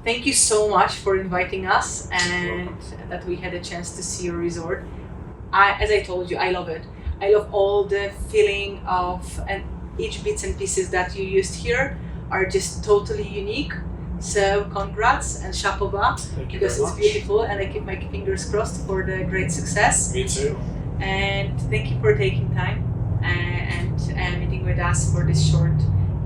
thank you so much for inviting us and that we had a chance to see your resort. As I told you, I love it. I love all the feeling of, and each bits and pieces that you used here are just totally unique. So congrats and chapeau bas, because it's beautiful, and I keep my fingers crossed for the great success. Me too. And thank you for taking time and meeting with us for this short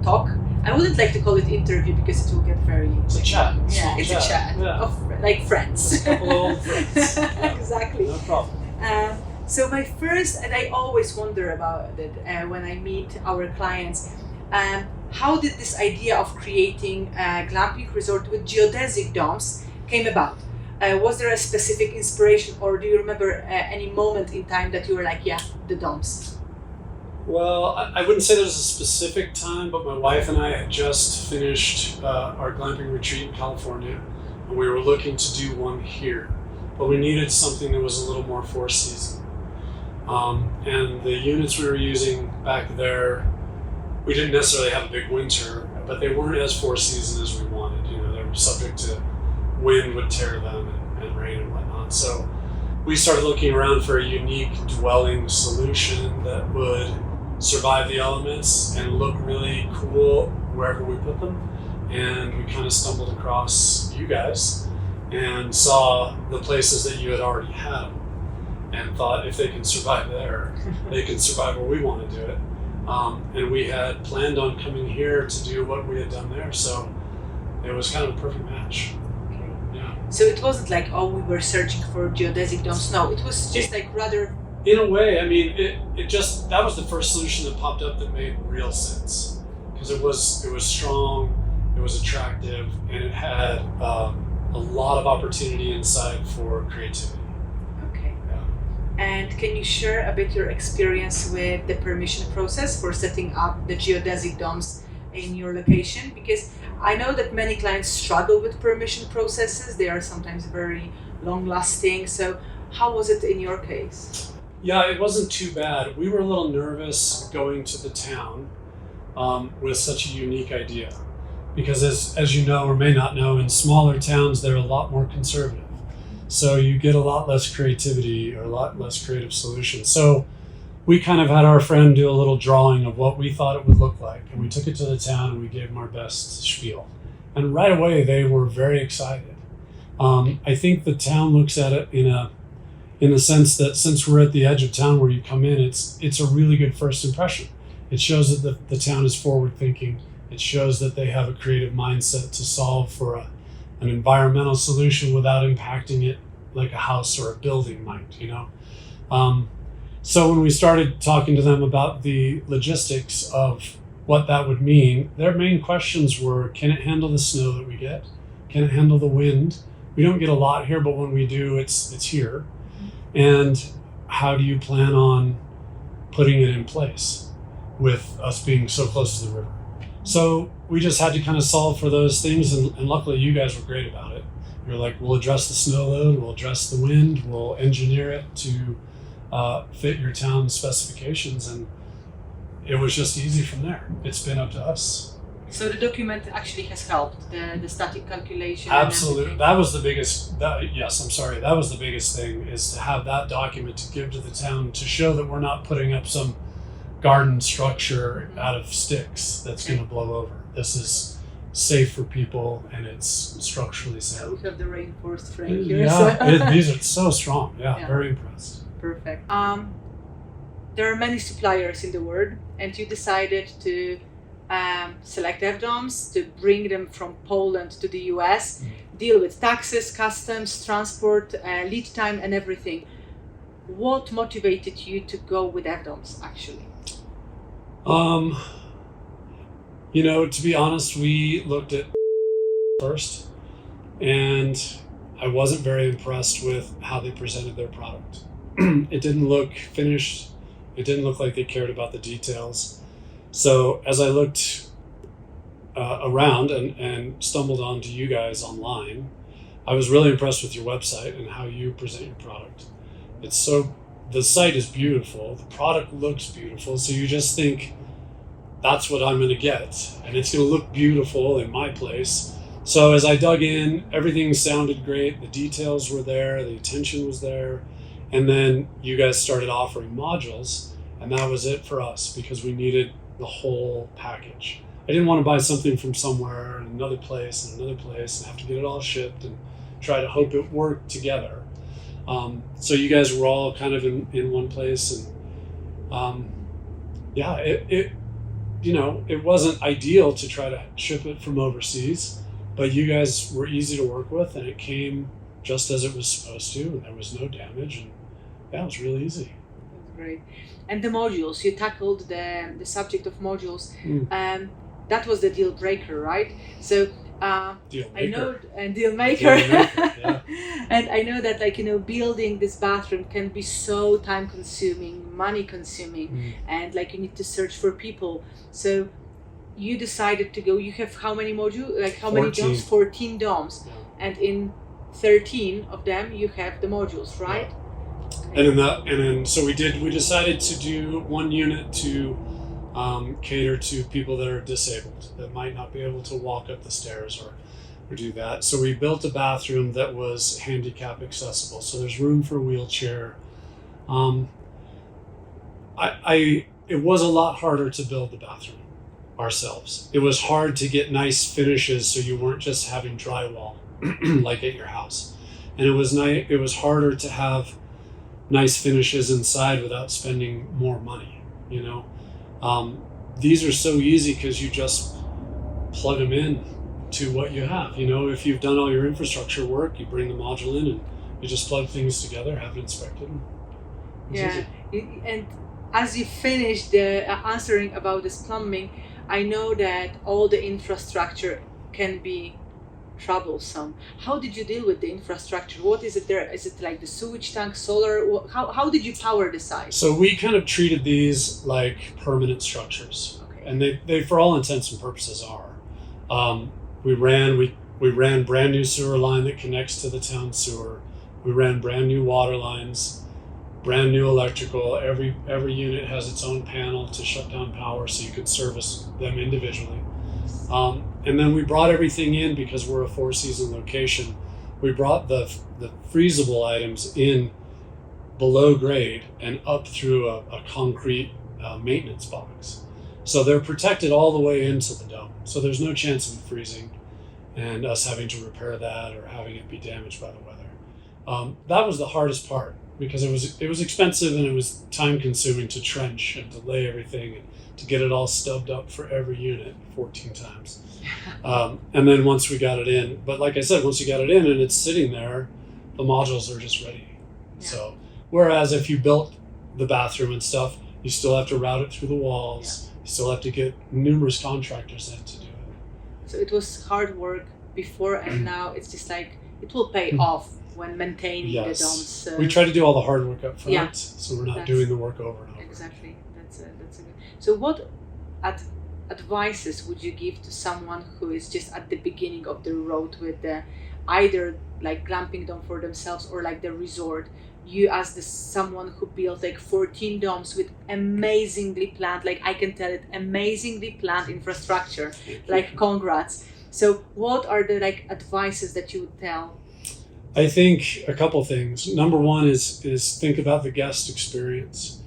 talk. I wouldn't like to call it interview because it will get very... It's a chat. Yeah, it's a chat of like friends. Just a couple of old friends. Yeah. Exactly. No problem. So my first, and I always wonder about it when I meet our clients, how did this idea of creating a glamping resort with geodesic domes came about? Was there a specific inspiration, or do you remember any moment in time that you were like, yeah, the domes? Well, I wouldn't say there's a specific time, but my wife and I had just finished our glamping retreat in California, and we were looking to do one here, but we needed something that was a little more four-season. And the units we were using back there, we didn't necessarily have a big winter, but they weren't as four-season as we wanted. You know, they were subject to wind would tear them and rain and whatnot. So we started looking around for a unique dwelling solution that would survive the elements and look really cool wherever we put them. And we kind of stumbled across you guys and saw the places that you had already had them, and thought if they can survive there, they can survive where we want to do it. And we had planned on coming here to do what we had done there, so it was kind of a perfect match. Okay. Yeah. So it wasn't like, oh, we were searching for geodesic domes. No, it was just like rather... In a way, I mean, it just, that was the first solution that popped up that made real sense. Because it was strong, it was attractive, and it had a lot of opportunity inside for creativity. Okay. Yeah. And can you share a bit your experience with the permission process for setting up the geodesic domes in your location? Because I know that many clients struggle with permission processes. They are sometimes very long-lasting. So how was it in your case? Yeah, it wasn't too bad. We were a little nervous going to the town with such a unique idea. Because as you know or may not know, in smaller towns, they're a lot more conservative. So you get a lot less creativity or a lot less creative solutions. So we kind of had our friend do a little drawing of what we thought it would look like. And we took it to the town and we gave them our best spiel. And right away, they were very excited. I think the town looks at it in the sense that since we're at the edge of town where you come in, it's a really good first impression. It shows that the town is forward thinking. It shows that they have a creative mindset to solve for an environmental solution without impacting it like a house or a building might, you know? So when we started talking to them about the logistics of what that would mean, their main questions were, can it handle the snow that we get? Can it handle the wind? We don't get a lot here, but when we do, it's here. And how do you plan on putting it in place with us being so close to the river? So we just had to kind of solve for those things, and luckily you guys were great about it. You're like, we'll address the snow load, we'll address the wind, we'll engineer it to fit your town's specifications, and it was just easy from there. It's been up to us. So the document actually has helped, the static calculation. Absolutely. That was the biggest, that was the biggest thing, is to have that document to give to the town to show that we're not putting up some garden structure out of sticks that's going to blow over. This is safe for people and it's structurally sound. We have the reinforced frame here. Yeah, these are so strong. Yeah, very impressed. Perfect. There are many suppliers in the world, and you decided to select FDomes, to bring them from Poland to the US, deal with taxes, customs, transport, lead time, and everything. What motivated you to go with FDomes, actually? You know, to be honest, we looked at first, and I wasn't very impressed with how they presented their product. It didn't look finished. It didn't look like they cared about the details. So as I looked around and stumbled onto you guys online, I was really impressed with your website and how you present your product. The site is beautiful, the product looks beautiful, so you just think, that's what I'm going to get, and it's going to look beautiful in my place, So as I dug in, everything sounded great. The details were there, the attention was there. And then you guys started offering modules, and that was it for us because we needed the whole package. I didn't want to buy something from somewhere and another place and have to get it all shipped and try to hope it worked together. So you guys were all kind of in one place, and it wasn't ideal to try to ship it from overseas, but you guys were easy to work with, and it came just as it was supposed to, and there was no damage, and it was really easy. That's great. And the modules, you tackled the subject of modules. That was the deal breaker, right? So Deal maker. I know, and deal maker. Yeah. And I know that building this bathroom can be so time consuming, money consuming, and you need to search for people. So you decided to go, you have how many modules, how many domes? 14 domes. Yeah. And in 13 of them you have the modules, right? Yeah. And so we decided to do one unit to cater to people that are disabled, that might not be able to walk up the stairs or do that. So we built a bathroom that was handicap accessible. So there's room for a wheelchair. It was a lot harder to build the bathroom ourselves. It was hard to get nice finishes so you weren't just having drywall like at your house. And it was harder to have nice finishes inside without spending more money, These are so easy because you just plug them in to what you have. If you've done all your infrastructure work, you bring the module in and you just plug things together, have it inspected. And as you finished answering about this plumbing, I know that all the infrastructure can be troublesome. How did you deal with the infrastructure? What is it there? Is it like the sewage tank, solar? How did you power the site? So we kind of treated these like permanent structures, and they for all intents and purposes are. We ran brand new sewer line that connects to the town sewer. We ran brand new water lines, brand new electrical. Every unit has its own panel to shut down power, so you could service them individually. And then we brought everything in because we're a 4-season location. We brought the freezable items in below grade and up through a concrete maintenance box. So they're protected all the way into the dome. So there's no chance of it freezing and us having to repair that or having it be damaged by the weather. That was the hardest part because it was expensive and it was time consuming to trench and to lay everything and to get it all stubbed up for every unit 14 times. And then once we got it in, but like I said, once you got it in and it's sitting there, the modules are just ready. Yeah. So, whereas if you built the bathroom and stuff, you still have to route it through the walls. Yeah. You still have to get numerous contractors in to do it. So it was hard work before, and now it's just it will pay off when maintaining the domes. We try to do all the hard work up front, so we're not doing the work over and over. Exactly. That's a good. So what advices would you give to someone who is just at the beginning of the road with either glamping dome for themselves or the resort? You as someone who built 14 domes with amazingly planned, I can tell it, amazingly planned infrastructure. Congrats. So what are the advices that you would tell? I think a couple things. Number one is think about the guest experience.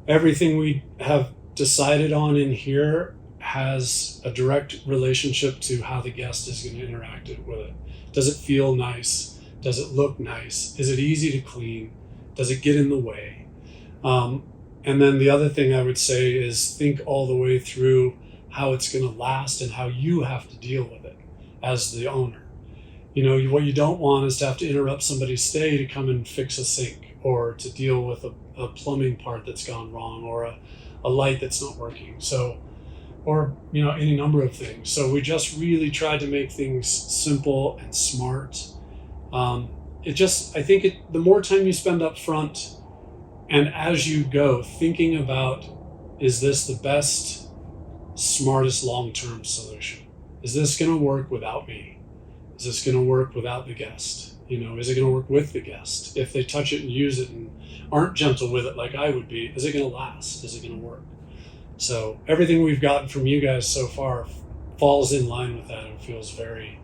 Everything we have decided on in here has a direct relationship to how the guest is going to interact with it. Does it feel nice? Does it look nice? Is it easy to clean? Does it get in the way? And then the other thing I would say is think all the way through how it's going to last and how you have to deal with it as the owner. What you don't want is to have to interrupt somebody's stay to come and fix a sink or to deal with a plumbing part that's gone wrong or a light that's not working. So, or any number of things. So we just really tried to make things simple and smart. I think the more time you spend up front and as you go thinking about, is this the best, smartest long-term solution? Is this going to work without me? Is this going to work without the guest? Is it going to work with the guest? If they touch it and use it and aren't gentle with it like I would be, is it going to last? Is it going to work? So everything we've gotten from you guys so far falls in line with that and feels very,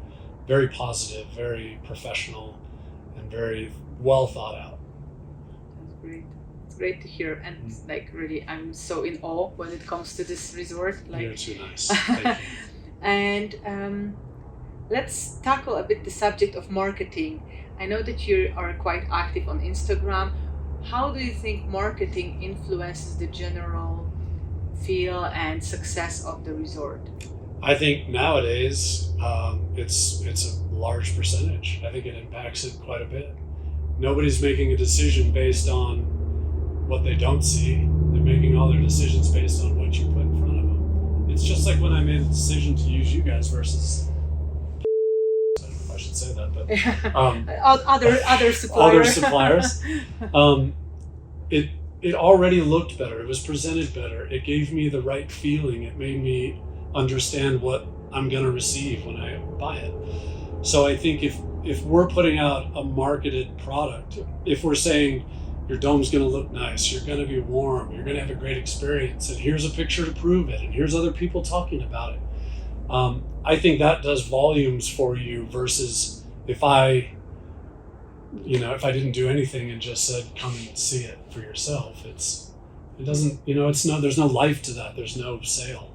very positive, very professional, and very well thought out. That's great. It's great to hear, and like really, I'm so in awe when it comes to this resort. Like, You're too nice. Thank you. And let's tackle a bit the subject of marketing. I know that you are quite active on Instagram. How do you think marketing influences the general feel and success of the resort? I think nowadays it's a large percentage. I think it impacts it quite a bit. Nobody's making a decision based on what they don't see. They're making all their decisions based on what you put in front of them. It's just like when I made a decision to use you guys versus I don't know if I should say that, but other suppliers. Other suppliers. It already looked better. It was presented better. It gave me the right feeling. It made me understand what I'm going to receive when I buy it. So I think if we're putting out a marketed product, if we're saying your dome's going to look nice, you're going to be warm, you're going to have a great experience, and here's a picture to prove it, and here's other people talking about it, I think that does volumes for you versus if I didn't do anything and just said come and see it for yourself. There's no life to that. There's no sale.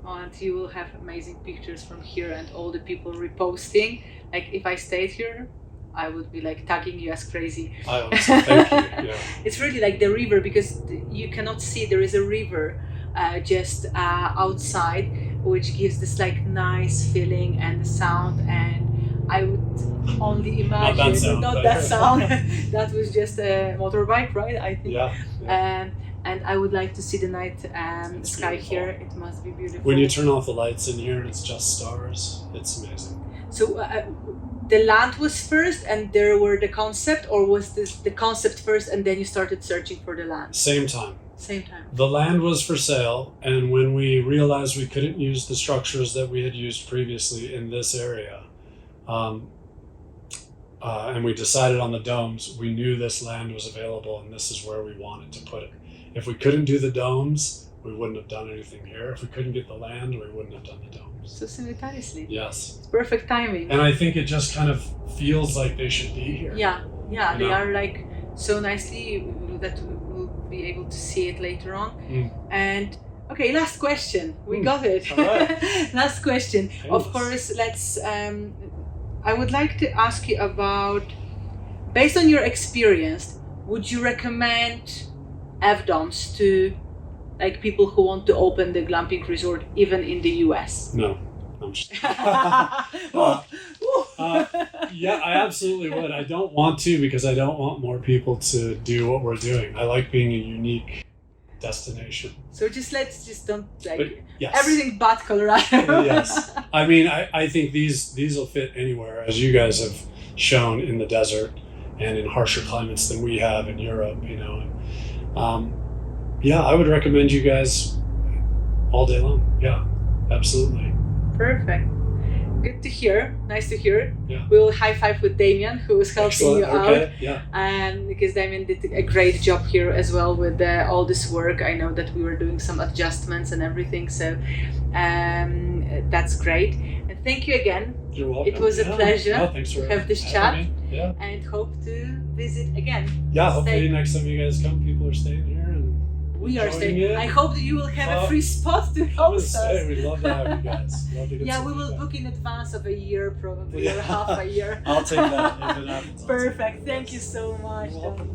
And you will have amazing pictures from here and all the people reposting. Like if I stayed here, I would be like tagging you as crazy. I honestly thank you. Yeah. It's really like the river, because you cannot see, there is a river just outside, which gives this like nice feeling and the sound, and I would only imagine not that sound. That was just a motorbike, right? I think. Yeah. And I would like to see the night sky beautiful. here. It must be beautiful. When you turn off the lights in here and it's just stars, it's amazing. So the land was first and there were the concept, or was this the concept first and then you started searching for the land? Same time. Same time. The land was for sale, and when we realized we couldn't use the structures that we had used previously in this area, and we decided on the domes, we knew this land was available and this is where we wanted to put it. If we couldn't do the domes, we wouldn't have done anything here. If we couldn't get the land, we wouldn't have done the domes. So simultaneously. Yes. It's perfect timing. And I think it just kind of feels like they should be here. Yeah, they know? are like so nicely that we'll be able to see it later on. And okay, last question. We got it. All right. Last question. Famous. Of course, let's. I would like to ask you about, based on your experience, would you recommend FDomes to like people who want to open the glamping resort even in the US? No. I'm just yeah, I absolutely would. I don't want to, because I don't want more people to do what we're doing. I like being a unique destination. So let's don't like But yes. everything but Colorado. Yes. I mean, I think these will fit anywhere, as you guys have shown in the desert and in harsher climates than we have in Europe, you know. And, yeah, I would recommend you guys all day long. Yeah, absolutely. Perfect. Good to hear. Nice to hear. Yeah. We will high five with Damien, who is helping Excellent. you Okay. out. Yeah. Because Damien did a great job here as well with all this work. I know that we were doing some adjustments and everything, so that's great. And thank you again. You're welcome. It was a pleasure thanks for to have this having chat. me. Yeah. And hope to visit again. Yeah. Hopefully next time you guys come, people are staying here and we are enjoying staying. it. I hope that you will have a free spot to host us. We'd love to have you guys. Love to get Yeah, some we will feedback. book in advance of a year, probably, Yeah. or half a year. I'll take that if it happens. Perfect. Thank you so much. You're welcome.